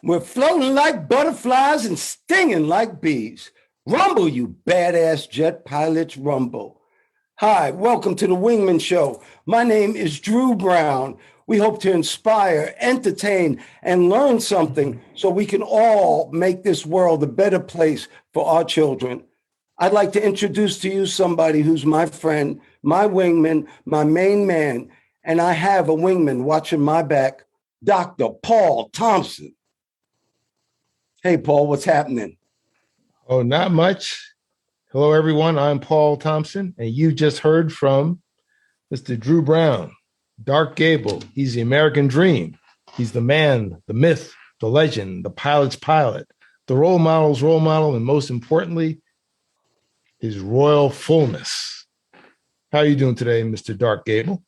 We're floating like butterflies and stinging like bees. Rumble, you badass jet pilots, rumble. Hi, welcome to the Wingman Show. My name is Drew Brown. We hope to inspire, entertain, and learn something so we can all make this world a better place for our children. I'd like to introduce to you somebody who's my friend, my wingman, my main man, and I have a wingman watching my back, Dr. Paul Thompson. Hey, Paul, what's happening? Oh, not much. Hello, everyone. I'm Paul Thompson, and you just heard from Mr. Drew Brown, Dark Gable. He's the American dream. He's the man, the myth, the legend, the pilot's pilot, the role model's role model, and most importantly, his royal fullness. How are you doing today, Mr. Dark Gable?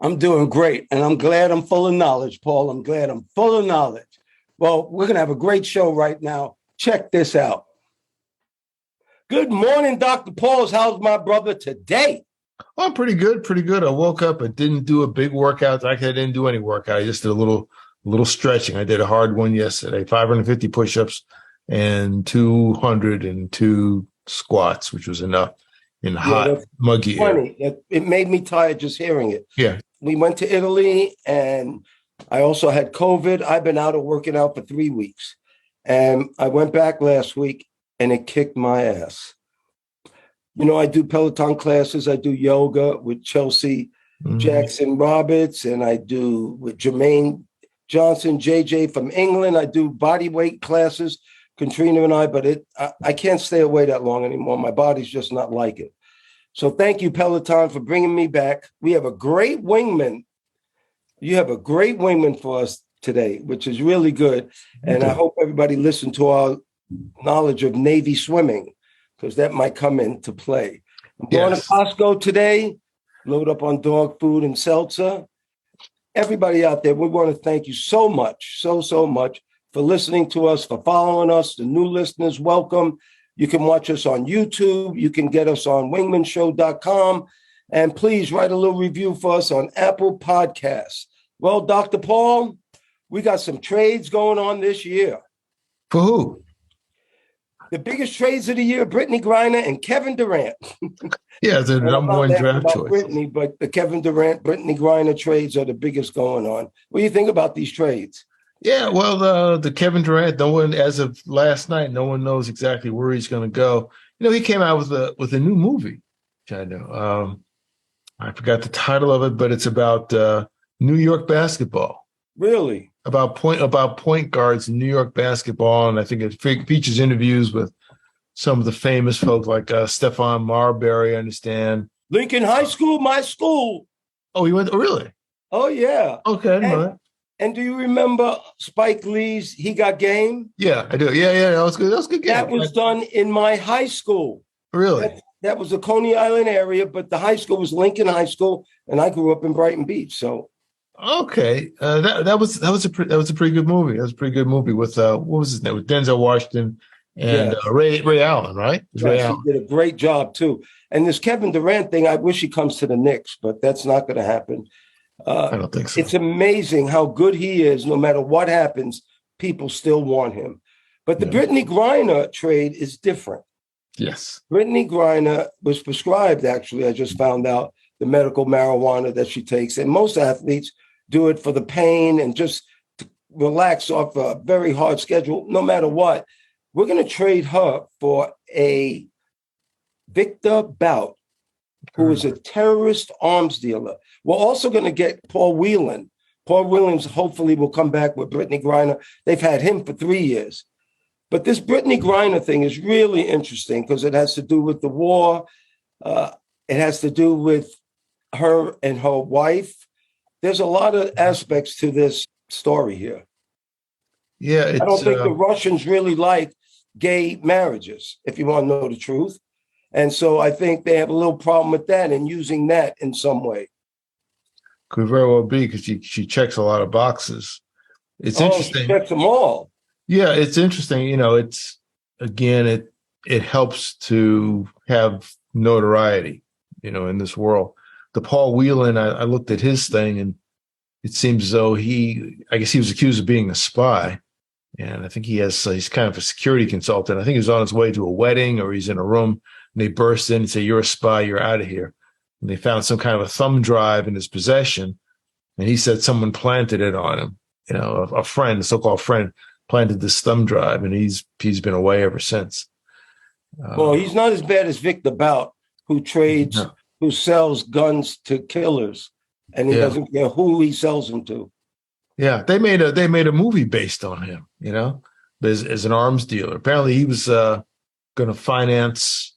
I'm doing great, and I'm glad I'm full of knowledge, Paul. I'm glad I'm full of knowledge. Well, we're going to have a great show right now. Check this out. Good morning, Dr. Pauls. How's my brother today? Oh, I'm pretty good, pretty good. I woke up. I didn't do a big workout. Actually, I didn't do any workout. I just did a little stretching. I did a hard one yesterday, 550 push-ups and 202 squats, which was enough in hot, muggy air. It made me tired just hearing it. Yeah. We went to Italy, and I also had COVID. I've been out of working out for 3 weeks. And I went back last week, and it kicked my ass. You know, I do Peloton classes. I do yoga with Chelsea Jackson Roberts, and I do with Jermaine Johnson, JJ from England. I do body weight classes, Katrina and I, but I can't stay away that long anymore. My body's just not like it. So thank you, Peloton, for bringing me back. We have a great wingman. You have a great wingman for us today, which is really good. And I hope everybody listened to our knowledge of Navy swimming, because that might come into play. I'm going to Costco today, load up on dog food and seltzer. Everybody out there, we want to thank you so much, so much for listening to us, for following us. The new listeners, welcome. You can watch us on YouTube. You can get us on wingmanshow.com. And please write a little review for us on Apple Podcasts. Well, Dr. Paul, we got some trades going on this year. For who? The biggest trades of the year, Brittney Griner and Kevindurant. Yeah, the number one draft choice. Brittney, but the Kevindurant, Brittney Griner trades are the biggest going on. What do you think about these trades? Yeah, well, the Kevindurant, no one, as of last night, no one knows exactly where he's going to go. You know, he came out with a new movie, which I know. I forgot the title of it, but it's about New York basketball. Really? About point guards in New York basketball, and I think it features interviews with some of the famous folks like Stephon Marbury, I understand. Lincoln High School, my school. Oh, he went. Oh, really? Oh, yeah. Okay. And do you remember Spike Lee's He Got Game? Yeah, I do. Yeah, that was good. That was a good game. That was done in my high school. Really? That was the Coney Island area, but the high school was Lincoln High School, and I grew up in Brighton Beach. So, okay, that was a pretty good movie. That was a pretty good movie with what was his name? With Denzel Washington and Ray Allen, right? Ray Allen. He did a great job too. And this Kevindurant thing, I wish he comes to the Knicks, but that's not going to happen. I don't think so. It's amazing how good he is. No matter what happens, people still want him. But the Brittney Griner trade is different. Yes. Brittney Griner was prescribed, actually, I just found out, the medical marijuana that she takes. And most athletes do it for the pain and just to relax off a very hard schedule, no matter what. We're going to trade her for a Victor Bout, who is a terrorist arms dealer. We're also going to get Paul Whelan. Paul Whelan hopefully will come back with Brittney Griner. They've had him for 3 years. But this Brittney Griner thing is really interesting because it has to do with the war. It has to do with her and her wife. There's a lot of aspects to this story here. Yeah, I don't think the Russians really like gay marriages, if you want to know the truth. And so I think they have a little problem with that and using that in some way. Could very well be because she checks a lot of boxes. It's interesting. She checks them all. Yeah, it's interesting. You know, it's again, it helps to have notoriety, you know, in this world. The Paul Whelan, I looked at his thing, and it seems as though I guess he was accused of being a spy. And I think he's kind of a security consultant. I think he was on his way to a wedding or he's in a room and they burst in and say, "You're a spy, you're out of here." And they found some kind of a thumb drive in his possession. And he said someone planted it on him. A friend, a so-called friend, planted this thumb drive, and he's been away ever since. Well, he's not as bad as Vic the Bout, who sells guns to killers, and he doesn't care who he sells them to. Yeah, they made a movie based on him, as an arms dealer. Apparently, he was going to finance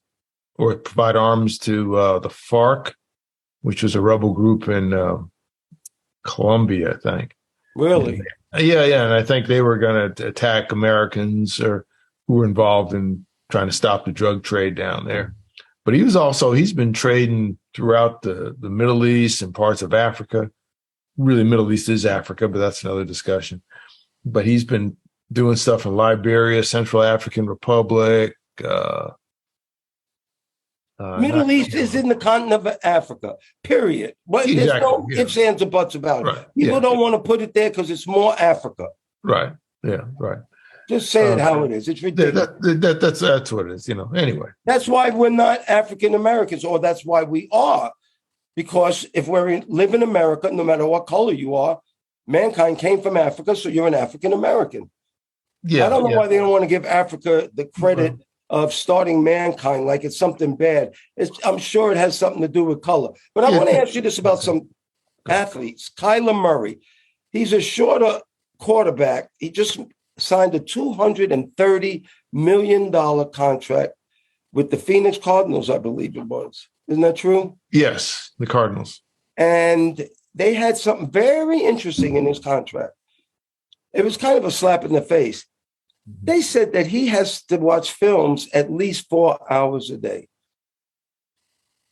or provide arms to the FARC, which was a rebel group in Colombia, I think. Really? Yeah, and I think they were going to attack Americans or who were involved in trying to stop the drug trade down there. But he's been trading throughout the Middle East and parts of Africa. Really, Middle East is Africa, but that's another discussion. But he's been doing stuff in Liberia, Central African Republic. Middle East is in the continent of Africa, period. But there's no ifs, ands, or buts about it. People don't want to put it there because it's more Africa. Right. Yeah, right. Just say it how it is. It's ridiculous. That's what it is, Anyway. That's why we're not African Americans, or that's why we are. Because if live in America, no matter what color you are, mankind came from Africa, so you're an African American. Yeah, I don't know why they don't want to give Africa the credit of starting mankind like it's something bad. I'm sure it has something to do with color. But I want to ask you this about some athletes. Kyler Murray, he's a shorter quarterback. He just signed a $230 million contract with the Phoenix Cardinals, I believe it was. Isn't that true? Yes, the Cardinals. And they had something very interesting in his contract. It was kind of a slap in the face. They said that he has to watch films at least 4 hours a day,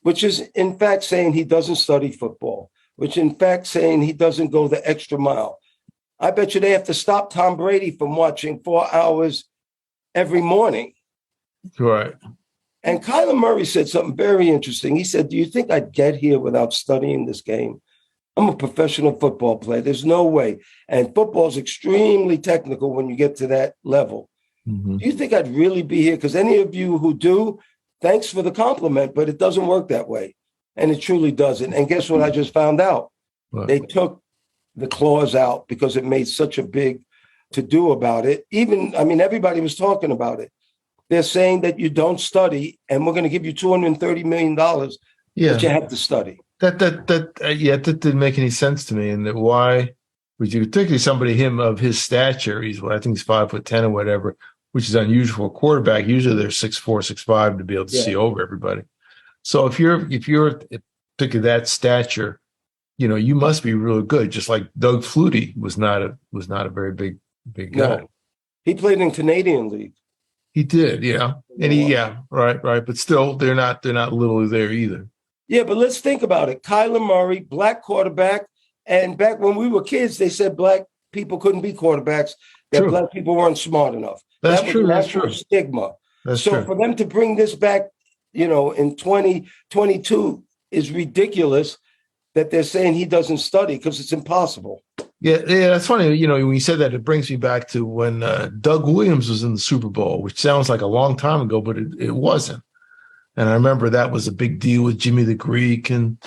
which is in fact saying he doesn't study football, which in fact saying he doesn't go the extra mile. I bet you they have to stop Tom Brady from watching 4 hours every morning. Right. And Kyler Murray said something very interesting. He said, "Do you think I'd get here without studying this game? I'm a professional football player. There's no way. And football is extremely technical when you get to that level. Mm-hmm. Do you think I'd really be here? Because any of you who do, thanks for the compliment, but it doesn't work that way." And it truly doesn't. And guess what I just found out? What? They took the clause out because it made such a big to-do about it. Everybody was talking about it. They're saying that you don't study, and we're going to give you $230 million, but you have to study. That didn't make any sense to me. And that why would you, particularly somebody of his stature, I think he's 5'10" or whatever, which is unusual for a quarterback. Usually they're 6'4", 6'5" to be able to see over everybody. So if you're particularly that stature, you must be really good. Just like Doug Flutie was not a very big guy. No. He played in Canadian League. He did, right. But still, they're not little there either. Yeah, but let's think about it. Kyler Murray, black quarterback, and back when we were kids, they said black people couldn't be quarterbacks. That black people weren't smart enough. That was true. Stigma. That's so true. For them to bring this back, in 2022 is ridiculous. That they're saying he doesn't study because it's impossible. Yeah, that's funny. When you said that, it brings me back to when Doug Williams was in the Super Bowl, which sounds like a long time ago, but it wasn't. And I remember that was a big deal with Jimmy the Greek and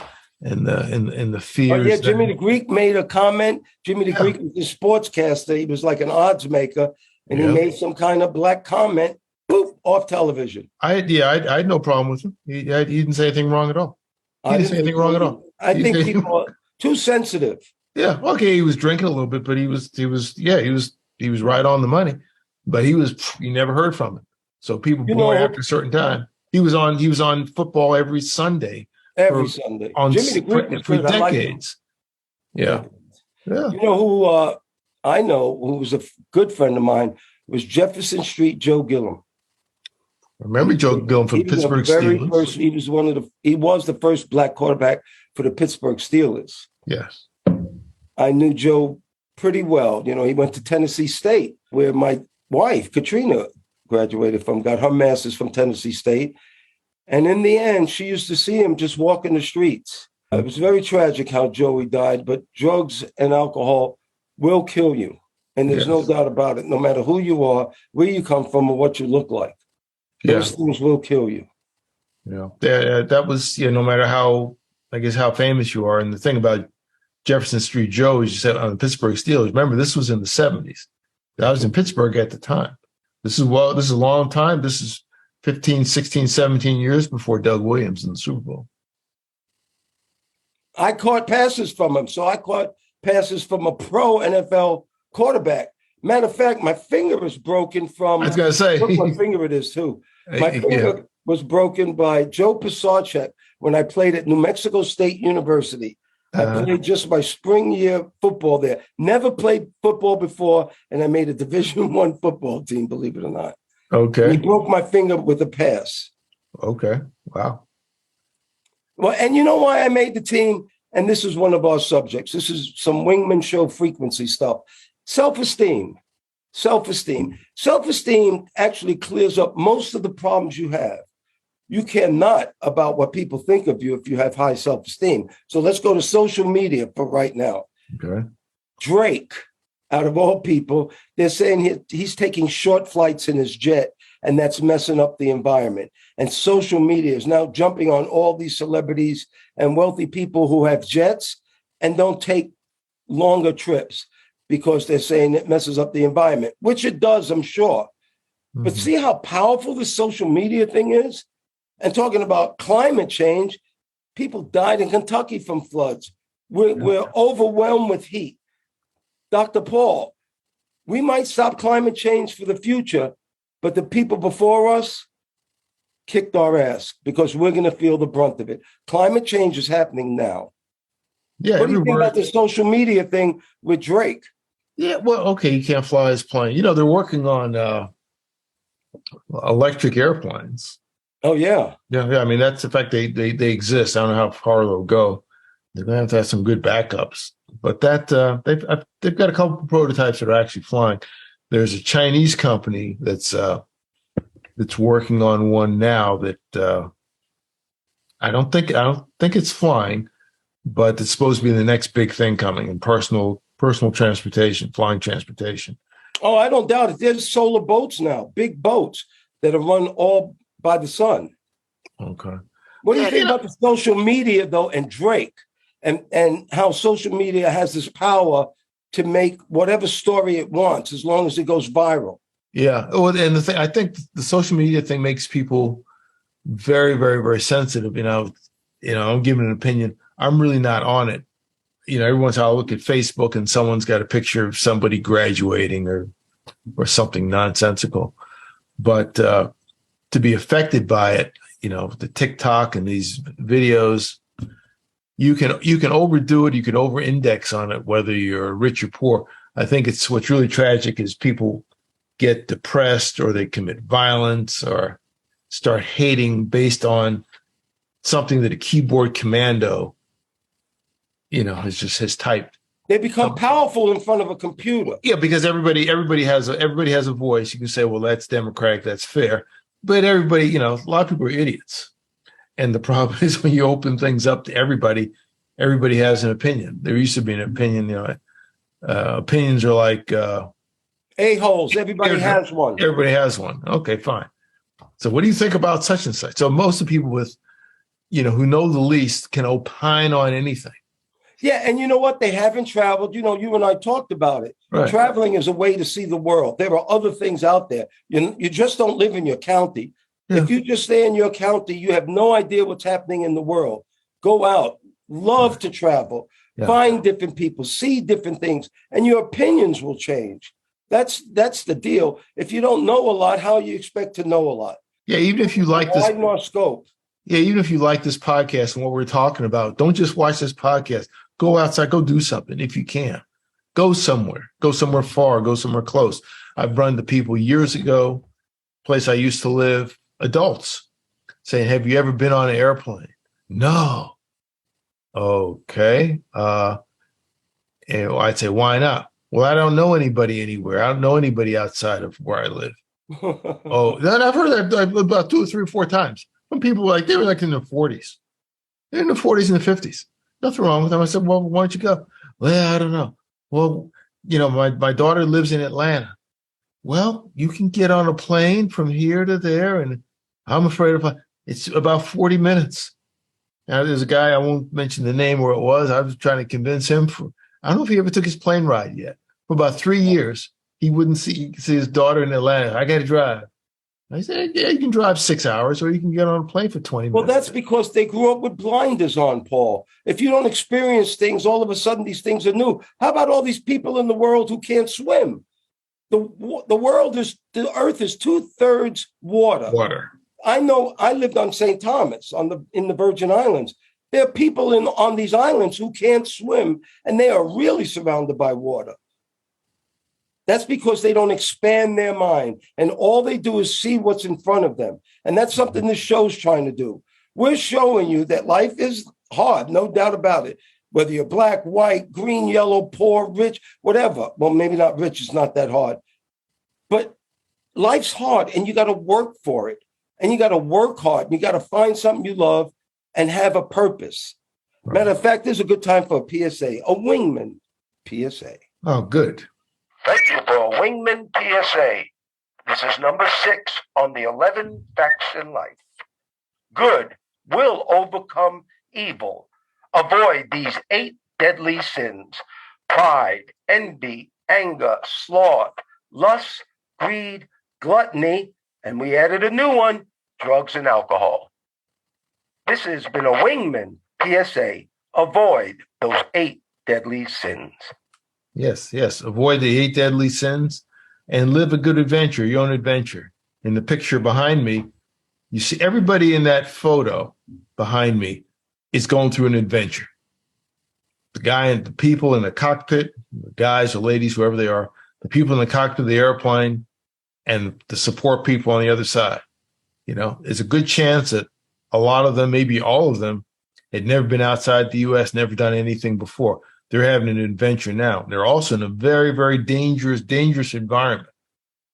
the fears. Oh, yeah, Jimmy the Greek made a comment. Jimmy the Greek was a sportscaster. He was like an odds maker, and he made some kind of black comment. Boop, off television. I had no problem with him. He didn't say anything wrong at all. He didn't say anything wrong at all. I think people are too sensitive. Yeah, okay, he was drinking a little bit, but he was right on the money. But you never heard from him. So people born after a certain time. He was on football every Sunday. Sunday. Jimmy the Greek for decades. Yeah. You know who I know who was a good friend of mine was Jefferson Street Joe Gillum. Remember Joe Gillum from Pittsburgh Steelers? He was the first black quarterback for the Pittsburgh Steelers. Yes. I knew Joe pretty well. He went to Tennessee State, where my wife, Katrina, graduated from, got her master's from Tennessee State. And in the end, she used to see him just walking the streets. It was very tragic how Joey died, but drugs and alcohol will kill you. And there's no doubt about it. No matter who you are, where you come from, or what you look like, those things will kill you. Yeah, that was, no matter how, I guess, how famous you are. And the thing about Jefferson Street Joe, as you said, on the Pittsburgh Steelers, remember, this was in the 70s. I was in Pittsburgh at the time. This is a long time. This is 15, 16, 17 years before Doug Williams in the Super Bowl. I caught passes from him. So I caught passes from a pro NFL quarterback. Matter of fact, my finger is broken from. I was going to say. Look what finger it is, too. My finger was broken by Joe Pisarcek when I played at New Mexico State University. I played just my spring year football there. Never played football before, and I made a Division I football team, believe it or not. Okay. And he broke my finger with a pass. Okay. Wow. Well, and you know why I made the team? And this is one of our subjects. This is some Wingman Show frequency stuff. Self-esteem. Self-esteem. Self-esteem actually clears up most of the problems you have. You care not about what people think of you if you have high self-esteem. So let's go to social media for right now. Okay. Drake, out of all people, they're saying he's taking short flights in his jet, and that's messing up the environment. And social media is now jumping on all these celebrities and wealthy people who have jets and don't take longer trips because they're saying it messes up the environment, which it does, I'm sure. Mm-hmm. But see how powerful this social media thing is? And talking about climate change, people died in Kentucky from floods. We're overwhelmed with heat. Dr. Paul, we might stop climate change for the future, but the people before us kicked our ass because we're going to feel the brunt of it. Climate change is happening now. Yeah. What do you think about the social media thing with Drake? Yeah, well, okay, you can't fly his plane. They're working on electric airplanes. Oh, yeah. Yeah. I mean, that's the fact they exist. I don't know how far they'll go. They're going to have some good backups. But that they've got a couple of prototypes that are actually flying. There's a Chinese company that's working on one now that I don't think it's flying, but it's supposed to be the next big thing coming in personal transportation, flying transportation. Oh, I don't doubt it. There's solar boats now, big boats that are run all by the sun. Okay. What do you think about the social media, though, and Drake, and how social media has this power to make whatever story it wants as long as it goes viral? Yeah. Well, and the thing, I think the social media thing makes people very, very, very sensitive. I'm giving an opinion. I'm really not on it. Every once in a while I look at Facebook and someone's got a picture of somebody graduating or something nonsensical. But to be affected by it, the TikTok and these videos, you can overdo it. You can over-index on it, whether you're rich or poor. I think what's really tragic is people get depressed or they commit violence or start hating based on something that a keyboard commando, has typed. They become powerful in front of a computer. Yeah, because everybody has a voice. You can say, well, that's democratic, that's fair. But everybody, a lot of people are idiots. And the problem is when you open things up to everybody has an opinion. There used to be an opinion, opinions are like a-holes. Everybody has one. Everybody has one. Okay, fine. So what do you think about such and such? So most of the people with, who know the least can opine on anything. Yeah, and you know what? They haven't traveled. You and I talked about it. Right. Traveling is a way to see the world. There are other things out there. You just don't live in your county. Yeah. If you just stay in your county, you have no idea what's happening in the world. Go out. Love to travel. Yeah. Find different people. See different things. And your opinions will change. That's the deal. If you don't know a lot, how you expect to know a lot? Yeah, even if you like this. Widen our scope. Yeah, even if you like this podcast and what we're talking about, don't just watch this podcast. Go outside, go do something if you can. Go somewhere far, go somewhere close. I've run into people years ago, place I used to live, adults, saying, have you ever been on an airplane? No. Okay. And I'd say, why not? Well, I don't know anybody anywhere. I don't know anybody outside of where I live. Oh, then I've heard that about 2 or 3 or 4 times. Some people they were in their 40s. They're in the 40s and the 50s. Nothing wrong with them. I said, well, why don't you go? Well, I don't know. Well, my daughter lives in Atlanta. Well, you can get on a plane from here to there, and I'm afraid it's about 40 minutes. Now, there's a guy, I won't mention the name where it was. I was trying to convince him I don't know if he ever took his plane ride yet. For about 3 years, he wouldn't see his daughter in Atlanta. I got to drive. I said, yeah, you can drive 6 hours, or you can get on a plane for 20 minutes. Well, that's because they grew up with blinders on, Paul. If you don't experience things, all of a sudden these things are new. How about all these people in the world who can't swim? The earth is 2/3 water. Water. I know. I lived on St. Thomas in the Virgin Islands. There are people on these islands who can't swim, and they are really surrounded by water. That's because they don't expand their mind, and all they do is see what's in front of them. And that's something this show's trying to do. We're showing you that life is hard, no doubt about it. Whether you're black, white, green, yellow, poor, rich, whatever. Well, maybe not rich, it's not that hard. But life's hard, and you got to work for it. And you got to work hard. You got to find something you love and have a purpose. Right. Matter of fact, this is a good time for a PSA, a wingman PSA. Oh, good. Thank you for a wingman PSA. This is number 6 on the 11 facts in life. Good will overcome evil. Avoid these 8 deadly sins: pride, envy, anger, sloth, lust, greed, gluttony, and we added a new one, drugs and alcohol. This has been a wingman PSA. Avoid those 8 deadly sins. Yes. Avoid the 8 deadly sins and live a good adventure, your own adventure. In the picture behind me, you see everybody in that photo behind me is going through an adventure. The people in the cockpit, the guys or ladies, whoever they are, the people in the cockpit of the airplane, and the support people on the other side. There's a good chance that a lot of them, maybe all of them, had never been outside the U.S., never done anything before. They're having an adventure now. They're also in a very, very dangerous environment.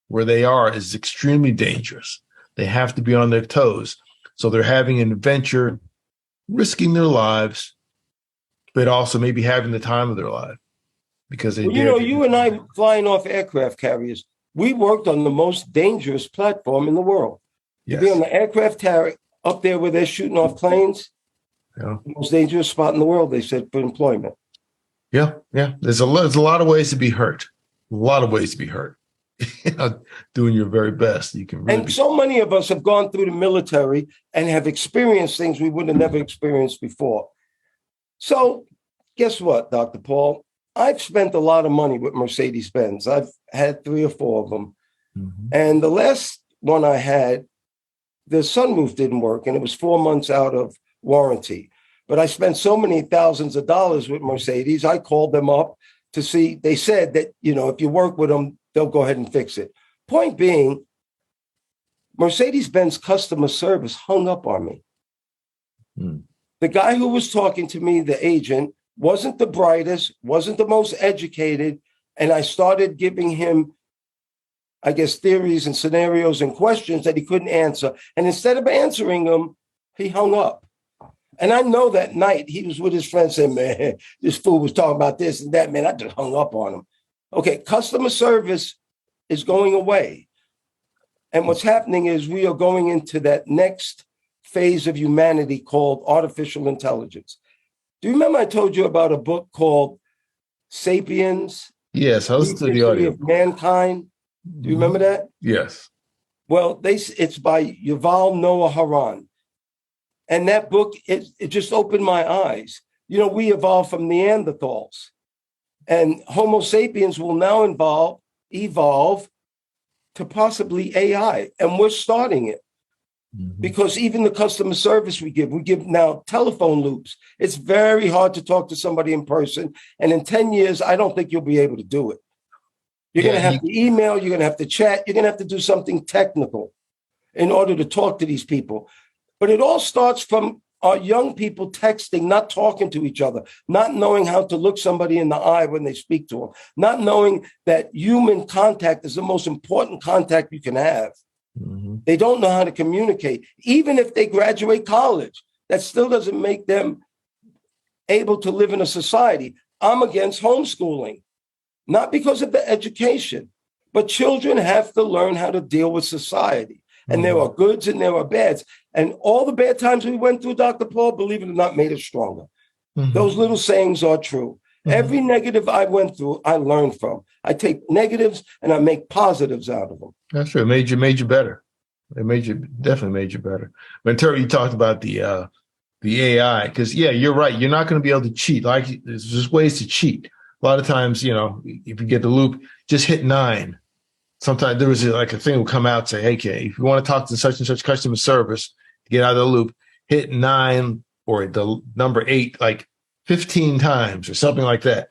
Where they are is extremely dangerous. They have to be on their toes. So they're having an adventure, risking their lives, but also maybe having the time of their life. Because you and I flying off aircraft carriers, we worked on the most dangerous platform in the world. Yes. To be on the aircraft carrier up there where they're shooting off planes, the most dangerous spot in the world, they said, for employment. Yeah. There's a lot of ways to be hurt. A lot of ways to be hurt. Doing your very best. You can really so many of us have gone through the military and have experienced things we would have never experienced before. So guess what, Dr. Paul? I've spent a lot of money with Mercedes-Benz. I've had 3 or 4 of them. Mm-hmm. And the last one I had, the sunroof didn't work, and it was 4 months out of warranty. But I spent so many thousands of dollars with Mercedes, I called them up to see. They said that, if you work with them, they'll go ahead and fix it. Point being, Mercedes-Benz customer service hung up on me. The guy who was talking to me, the agent, wasn't the brightest, wasn't the most educated, and I started giving him, I guess, theories and scenarios and questions that he couldn't answer. And instead of answering them, he hung up. And I know that night he was with his friends saying, man, this fool was talking about this and that. Man, I just hung up on him. Okay, customer service is going away. And what's happening is we are going into that next phase of humanity called artificial intelligence. Do you remember I told you about a book called Sapiens? Yes, I listened to the audio. Of Mankind. Do you remember that? Yes. Well, it's by Yuval Noah Harari. And that book, it just opened my eyes. We evolved from Neanderthals. And Homo sapiens will now evolve to possibly AI. And we're starting it. Mm-hmm. Because even the customer service we give now telephone loops. It's very hard to talk to somebody in person. And in 10 years, I don't think you'll be able to do it. You're going to have to email, you're going to have to chat, you're going to have to do something technical in order to talk to these people. But it all starts from our young people texting, not talking to each other, not knowing how to look somebody in the eye when they speak to them, not knowing that human contact is the most important contact you can have. Mm-hmm. They don't know how to communicate. Even if they graduate college, that still doesn't make them able to live in a society. I'm against homeschooling. not because of the education, but children have to learn how to deal with society. And there are goods and there are bads. And all the bad times we went through, Dr. Paul, believe it or not, made us stronger. Those little sayings are true. Every negative I went through, I learned from. I take negatives and I make positives out of them. That's true. It made you better. Definitely made you better. But Terry, you talked about the AI, because you're right. You're not going to be able to cheat. Like, there's just ways to cheat. A lot of times, if you get the loop, just hit 9. Sometimes there was like a thing will come out, say, hey, Kay, if you want to talk to such and such customer service to get out of the loop, hit 9 or the number 8 like 15 times or something like that,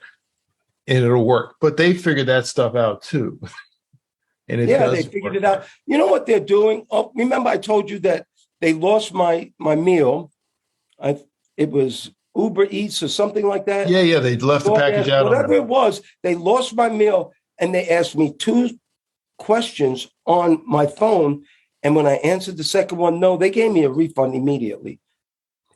and it'll work. But they figured that stuff out too. And they figured it out. You know what they're doing? Oh, remember I told you that they lost my meal. It was Uber Eats or something like that. Yeah, they left the package out. Whatever it was, they lost my meal, and they asked me 2 questions on my phone. And when I answered the second one, no, they gave me a refund immediately.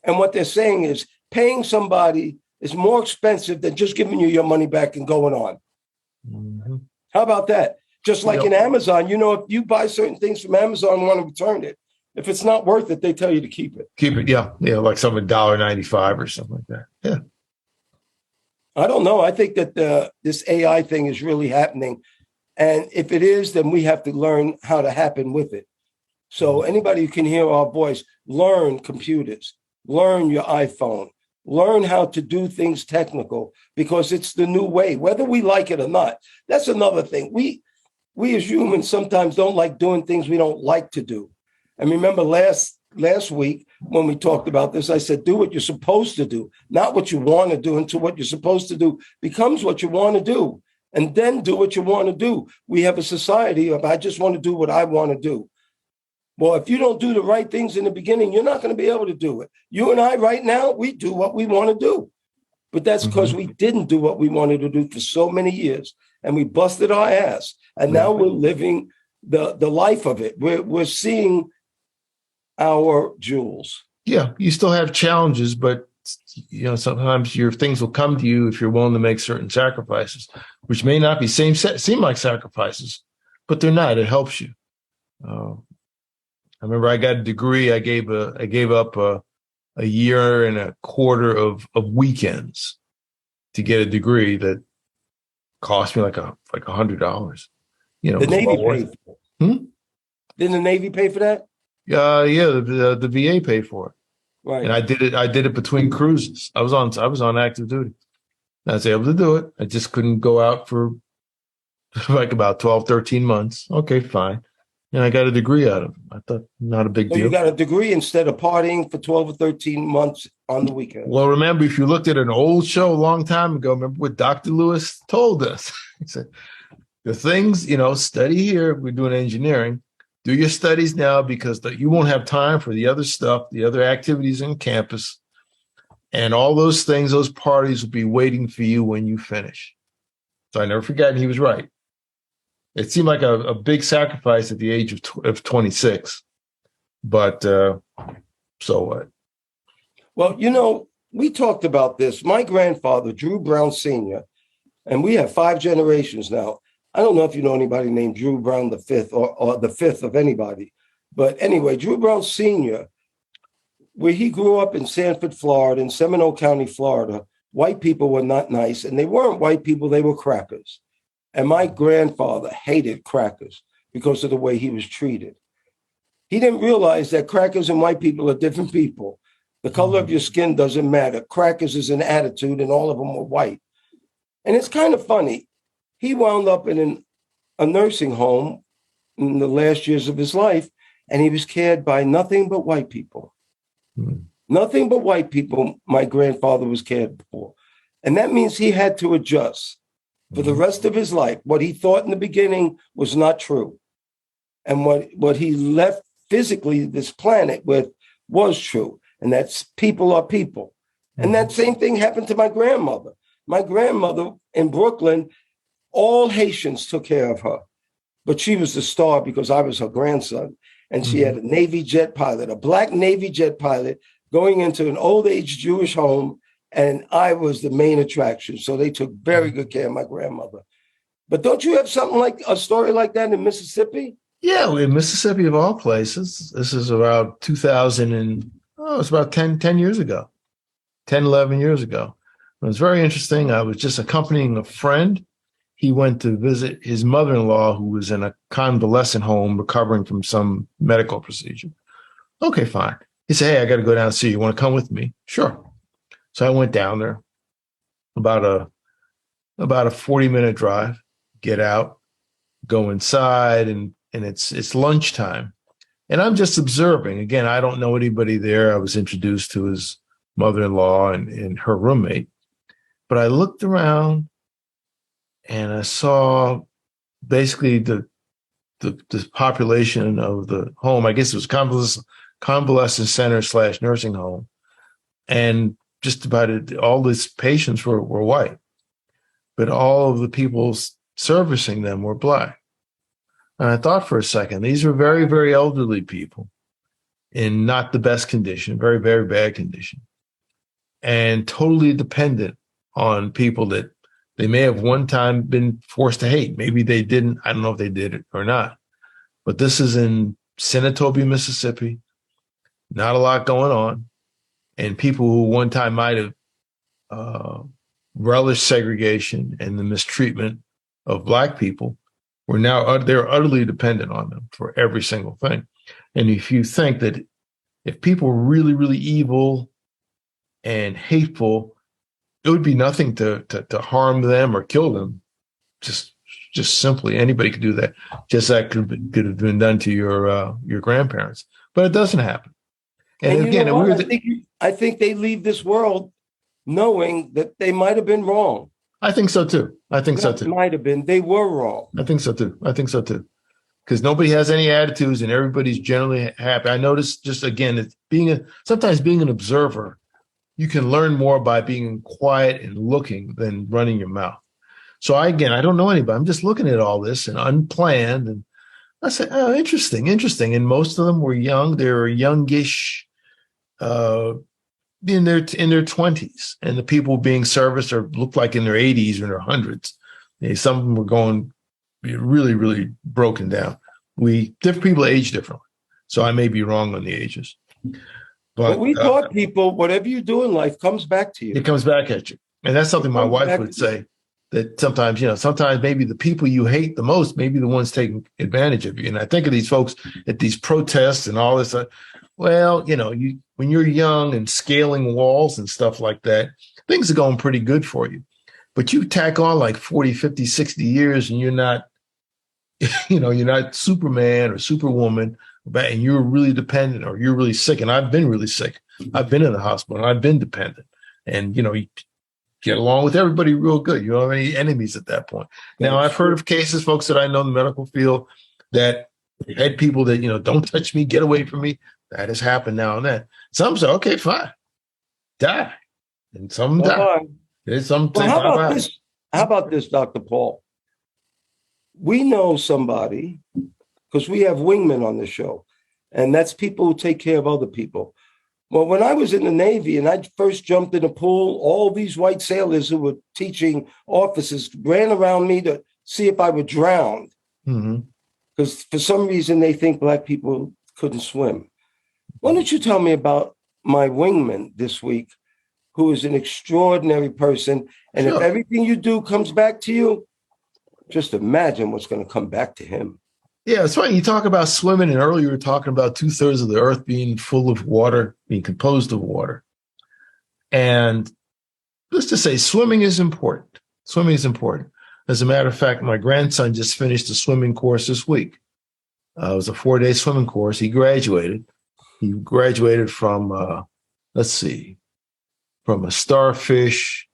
And what they're saying is paying somebody is more expensive than just giving you your money back and going on. How about that? Just like in Amazon, if you buy certain things from Amazon and want to return it, if it's not worth it, they tell you to keep it. Keep it, yeah. Like something $1.95 or something like that. Yeah. I don't know. I think that this AI thing is really happening. And if it is, then we have to learn how to happen with it. So anybody who can hear our voice, learn computers, learn your iPhone, learn how to do things technical, because it's the new way, whether we like it or not. That's another thing. We as humans sometimes don't like doing things we don't like to do. And remember last week when we talked about this, I said, do what you're supposed to do, not what you want to do, until what you're supposed to do becomes what you want to do. And then do what you want to do. We have a society of, I just want to do what I want to do. Well, if you don't do the right things in the beginning, you're not going to be able to do it. You and I right now, we do what we want to do. But that's because we didn't do what we wanted to do for so many years. And we busted our ass. And now we're living the life of it. We're seeing our jewels. Yeah, you still have challenges, but sometimes your things will come to you if you're willing to make certain sacrifices, which may not be seem like sacrifices, but they're not. It helps you. I remember I got a degree. I gave up a year and a quarter of weekends to get a degree that cost me like $100. The Navy paid for it. Didn't the Navy pay for that? The VA paid for it. Right. And I did it between cruises. I was on active duty. I was able to do it. I just couldn't go out for like about 12, 13 months. Okay, fine. And I got a degree out of it. I thought, not a big deal. You got a degree instead of partying for 12 or 13 months on the weekend. Well, remember, if you looked at an old show a long time ago, remember what Dr. Lewis told us? He said, the things, study here. We're doing engineering. Do your studies now, because you won't have time for the other stuff, the other activities on campus. And all those things, those parties will be waiting for you when you finish. So I never forgot, and he was right. It seemed like a big sacrifice at the age of 26. But so what? Well, we talked about this. My grandfather, Drew Brown Sr., and we have 5 generations now. I don't know if you know anybody named Drew Brown the fifth or the fifth of anybody. But anyway, Drew Brown Sr., where he grew up in Sanford, Florida, in Seminole County, Florida, white people were not nice. And they weren't white people, they were crackers. And my grandfather hated crackers because of the way he was treated. He didn't realize that crackers and white people are different people. The color of your skin doesn't matter. Crackers is an attitude, and all of them were white. And it's kind of funny. He wound up in a nursing home in the last years of his life, and he was cared by nothing but white people. Nothing but white people my grandfather was cared for. And that means he had to adjust for the rest of his life. What he thought in the beginning was not true. And what he left physically this planet with was true. And that's people are people. And that same thing happened to my grandmother. My grandmother in Brooklyn, all Haitians took care of her. But she was the star because I was her grandson. And she had a Navy jet pilot, a black Navy jet pilot, going into an old age Jewish home. And I was the main attraction. So they took very good care of my grandmother. But don't you have something like a story like that in Mississippi? Yeah, in Mississippi of all places. This is about 2000 and, it's about 10 years ago, 10, 11 years ago. It was very interesting. I was just accompanying a friend. He went to visit his mother-in-law, who was in a convalescent home recovering from some medical procedure. Okay, fine. He said, hey, I got to go down and see you. You want to come with me? Sure. So I went down there, about a 40-minute drive, get out, go inside, and it's lunchtime. And I'm just observing. Again, I don't know anybody there. I was introduced to his mother-in-law and her roommate. But I looked around and I saw basically the population of the home. I guess it was convalescent center / nursing home. And just about all these patients were white. But all of the people servicing them were Black. And I thought for a second, these were very, very elderly people in not the best condition, very, very bad condition, and totally dependent on people that they may have one time been forced to hate. Maybe they didn't. I don't know if they did it or not. But this is in Senatobia, Mississippi. Not a lot going on. And people who one time might have relished segregation and the mistreatment of Black people were now, they're utterly dependent on them for every single thing. And if you think that if people were really, really evil and hateful, it would be nothing to harm them or kill them. Just simply, anybody could do that. Just that could have been done to your grandparents, but it doesn't happen. And again, I think they leave this world knowing that they might have been wrong. I think so too. Might have been. They were wrong. I think so too. Because nobody has any attitudes and everybody's generally happy. I noticed just again, it's sometimes being an observer, you can learn more by being quiet and looking than running your mouth. So I don't know anybody. I'm just looking at all this and unplanned. And I said, oh, interesting. And most of them were young. They were youngish, in their 20s, and the people being serviced looked like in their 80s or their hundreds. Some of them were going really, really broken down. Different people age differently, so I may be wrong on the ages. But we taught people, whatever you do in life comes back to you. It comes back at you, and that's something my wife would say. That sometimes maybe the people you hate the most may be the ones taking advantage of you. And I think of these folks at these protests and all this. Well, when you're young and scaling walls and stuff like that, things are going pretty good for you. But you tack on like 40, 50, 60 years and you're not, you're not Superman or Superwoman, and you're really dependent or you're really sick. And I've been really sick. I've been in the hospital and I've been dependent. And, you get along with everybody real good. You don't have any enemies at that point. Now, I've heard of cases, folks that I know in the medical field, that had people that, don't touch me, get away from me. That has happened now and then. Some say, okay, fine, die. And some die. There's some say, how about this, Dr. Paul? We know somebody, because we have wingmen on the show, and that's people who take care of other people. Well, when I was in the Navy and I first jumped in a pool, all these white sailors who were teaching officers ran around me to see if I would drown. Because for some reason, they think Black people couldn't swim. Why don't you tell me about my wingman this week, who is an extraordinary person. And if everything you do comes back to you, just imagine what's going to come back to him. Yeah, it's funny. You talk about swimming, and earlier you were talking about 2/3 of the earth being full of water, being composed of water. And let's just say swimming is important. Swimming is important. As a matter of fact, my grandson just finished a swimming course this week. It was a 4-day swimming course. He graduated. He graduated from, from a starfish,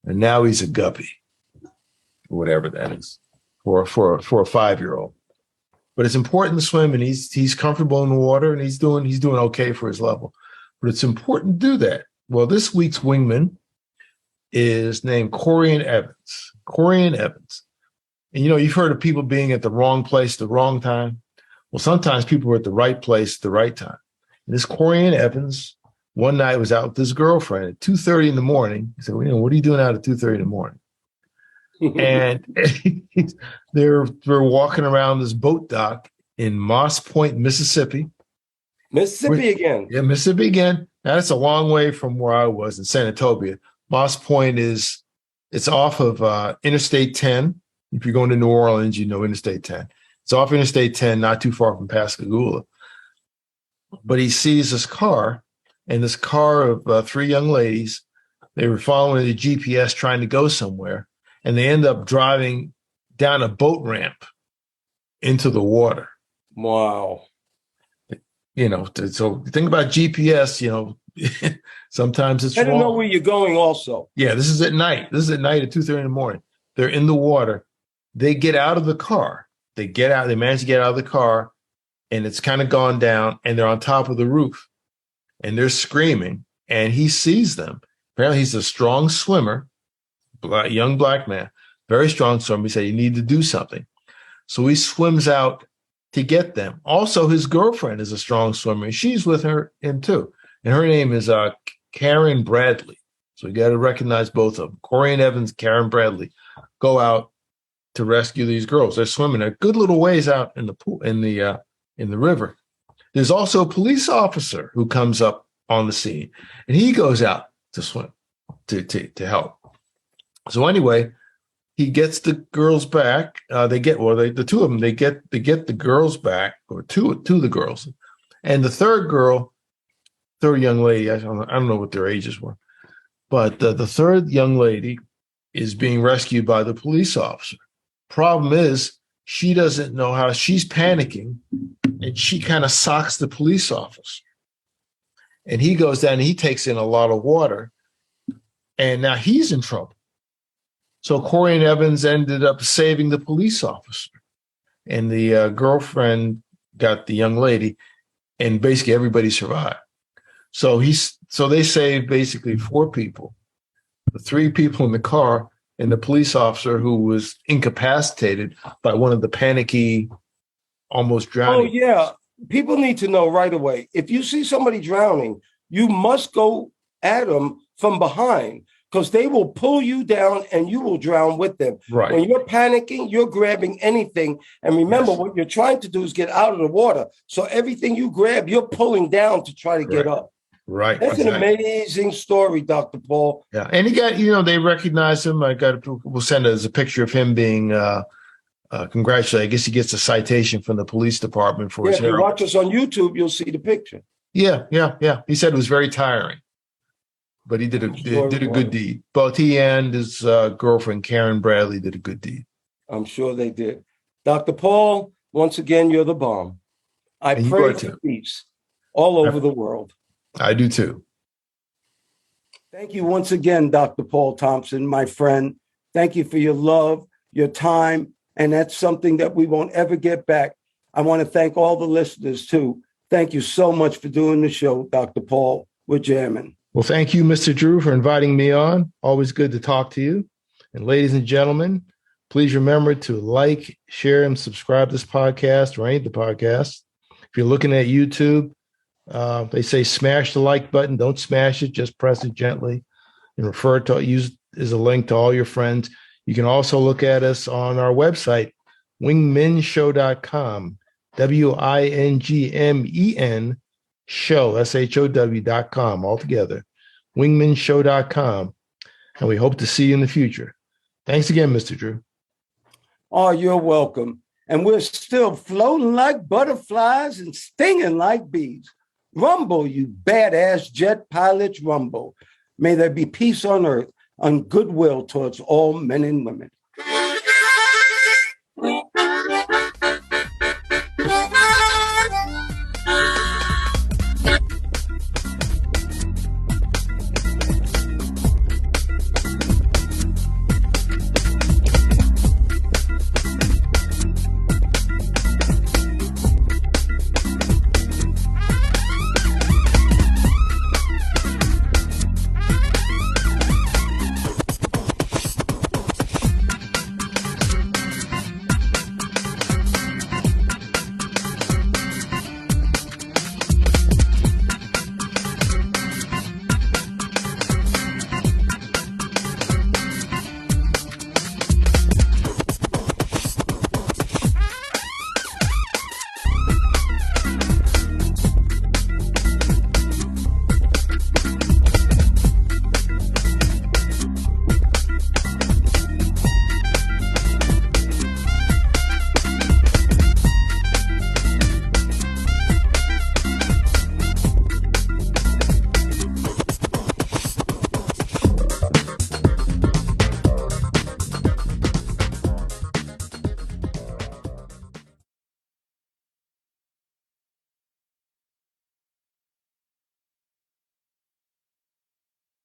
and now he's a guppy, whatever that is, for a 5-year-old. But it's important to swim, and he's comfortable in the water, and he's doing okay for his level. But it's important to do that. Well, this week's wingman is named Corian Evans. Corian Evans. And you've heard of people being at the wrong place at the wrong time. Well, sometimes people are at the right place at the right time. And this Corian Evans, one night was out with his girlfriend at 2:30 in the morning. He said, what are you doing out at 2:30 in the morning? And they're walking around this boat dock in Moss Point, Mississippi. Mississippi again. Yeah, Mississippi again. Now, that's a long way from where I was in Senatobia. Moss Point it's off of Interstate 10. If you're going to New Orleans, you know Interstate 10. It's off Interstate 10, not too far from Pascagoula. But he sees this car, and this car of three young ladies. They were following the GPS trying to go somewhere, and they end up driving down a boat ramp into the water. Wow. So think about GPS, sometimes it's I don't wrong. know where you're going also. Yeah, this is at night. This is at night at 2:30 in the morning. They're in the water. They get out of the car. They manage to get out of the car, and it's kind of gone down, and they're on top of the roof, and they're screaming, and he sees them. Apparently, he's a strong swimmer, young black man, very strong swimmer. He said, "You need to do something." So he swims out to get them. Also, his girlfriend is a strong swimmer, and she's with him too. And her name is Karen Bradley. So you got to recognize both of them. Corey Evans, Karen Bradley, go out to rescue these girls. They're swimming a good little ways out in the pool, in the river. There's also a police officer who comes up on the scene, and he goes out to swim to help. So anyway, he gets the girls back. The two of them. They get the girls back, or two of the girls, and the third young lady. I don't know what their ages were, but the third young lady is being rescued by the police officer. Problem is, she doesn't know how. She's panicking, and she kind of socks the police officer. And he goes down and he takes in a lot of water, and now he's in trouble. So Corey Evans ended up saving the police officer, and the girlfriend got the young lady, and basically everybody survived. So they saved basically four people, the three people in the car, and the police officer who was incapacitated by one of the panicky, almost drowning. Oh, yeah. People need to know right away. If you see somebody drowning, you must go at them from behind, because they will pull you down and you will drown with them. Right. When you're panicking, you're grabbing anything. And remember, what you're trying to do is get out of the water. So everything you grab, you're pulling down to try to get up. Right. That's an amazing story, Dr. Paul. Yeah. And he got, they recognize him. We'll send us a picture of him being congratulated. I guess he gets a citation from the police department for his If you heroin. watch us on YouTube, you'll see the picture. Yeah. He said it was very tiring, but he did a good deed. Both he and his girlfriend, Karen Bradley, did a good deed. I'm sure they did. Dr. Paul, once again, you're the bomb. I pray for peace all over the world. I do too. Thank you once again, Dr. Paul Thompson, my friend. Thank you for your love, your time, and that's something that we won't ever get back. I want to thank all the listeners too. Thank you so much for doing the show, Dr. Paul. We're jamming. Well, thank you, Mr. Drew, for inviting me on. Always good to talk to you. And ladies and gentlemen, please remember to like, share, and subscribe to this podcast or any of the podcasts. If you're looking at YouTube, they say smash the like button. Don't smash it. Just press it gently and use as a link to all your friends. You can also look at us on our website, wingmenshow.com, WINGMEN show, SHOW.com, altogether, wingmenshow.com. And we hope to see you in the future. Thanks again, Mr. Drew. Oh, you're welcome. And we're still floating like butterflies and stinging like bees. Rumble, you badass jet pilots, rumble. May there be peace on earth, and goodwill towards all men and women.